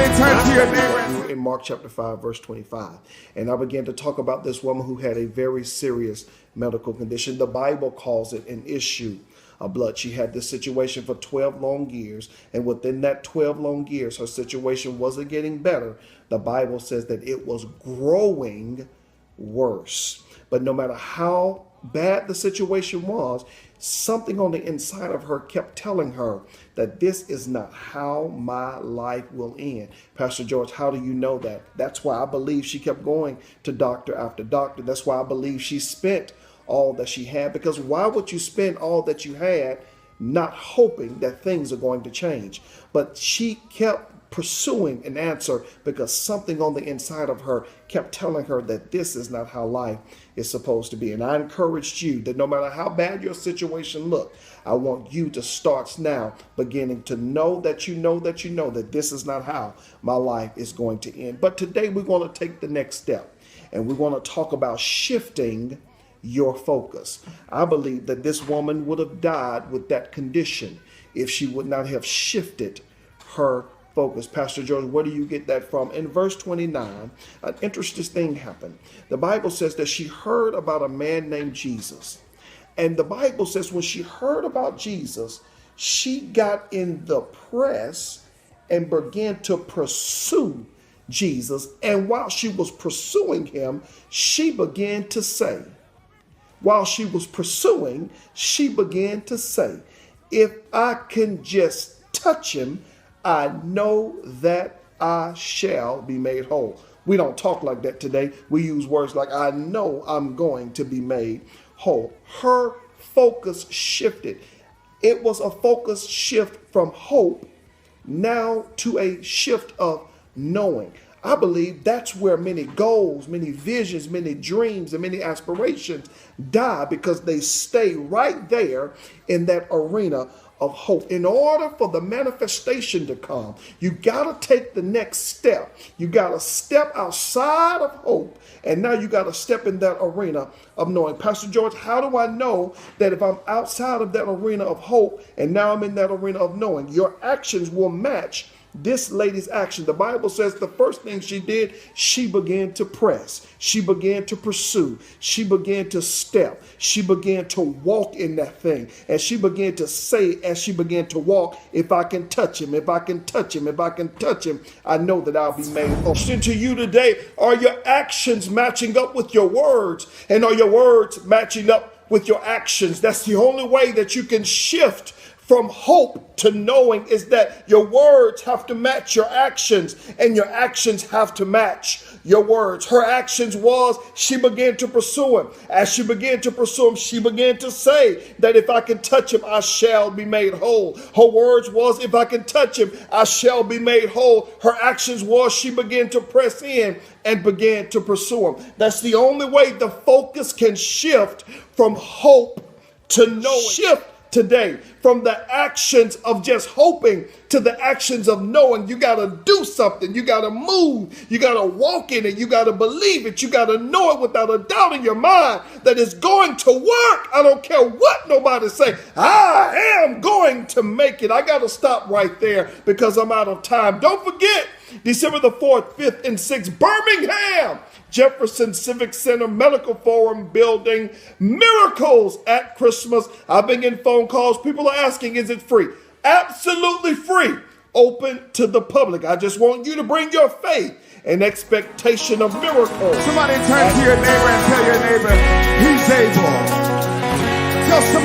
Somebody turn to your neighbor. In Mark chapter 5, verse 25. And I began to talk about this woman who had a very serious medical condition. The Bible calls it an issue of blood. She had this situation for 12 long years. And within that 12 long years, her situation wasn't getting better. The Bible says that it was growing worse. But no matter how bad the situation was, something on the inside of her kept telling her that this is not how my life will end. Pastor George, how do you know that? That's why I believe she kept going to doctor after doctor. That's why I believe she spent all that she had. Because why would you spend all that you had not hoping that things are going to change? But she kept pursuing an answer because something on the inside of her kept telling her that this is not how life is supposed to be. And I encouraged you that no matter how bad your situation looked, I want you to start now beginning to know that that this is not how my life is going to end. But today we're going to take the next step and we're going to talk about shifting your focus. I believe that this woman would have died with that condition if she would not have shifted her focus. Pastor George, where do you get that from? In verse 29, an interesting thing happened. The Bible says that she heard about a man named Jesus. And the Bible says when she heard about Jesus, she got in the press and began to pursue Jesus. And while she was pursuing him, she began to say, if I can just touch him, I know that I shall be made whole. We don't talk like that today. We use words like, I know I'm going to be made whole. Her focus shifted. It was a focus shift from hope now to a shift of knowing. I believe that's where many goals, many visions, many dreams, and many aspirations die because they stay right there in that arena of hope. In order for the manifestation to come, you got to take the next step. You got to step outside of hope, and now you got to step in that arena of knowing. Pastor George, how do I know that if I'm outside of that arena of hope and now I'm in that arena of knowing? Your actions will match this lady's action. The Bible says the first thing she did, she began to press. She began to pursue. She began to step. She began to walk in that thing. And she began to say as she began to walk, if I can touch him, if I can touch him, if I can touch him, I know that I'll be made whole. To you today, are your actions matching up with your words? And are your words matching up with your actions? That's the only way that you can shift from hope to knowing, is that your words have to match your actions and your actions have to match your words. Her actions was she began to pursue him. As she began to pursue him, she began to say that if I can touch him, I shall be made whole. Her words was, if I can touch him, I shall be made whole. Her actions was she began to press in and began to pursue him. That's the only way the focus can shift from hope to knowing. Shift today from the actions of just hoping to the actions of knowing. You got to do something. You got to move. You got to walk in it. You got to believe it. You got to know it without a doubt in your mind that it's going to work. I don't care what nobody say. I am going to make it. I got to stop right there because I'm out of time. Don't forget, December the 4th, 5th, and 6th, Birmingham, Jefferson Civic Center, Medical Forum building, miracles at Christmas. I've been getting phone calls. People are asking, is it free? Absolutely free. Open to the public. I just want you to bring your faith and expectation of miracles. Somebody turn to your neighbor and tell your neighbor, he's able. Tell somebody.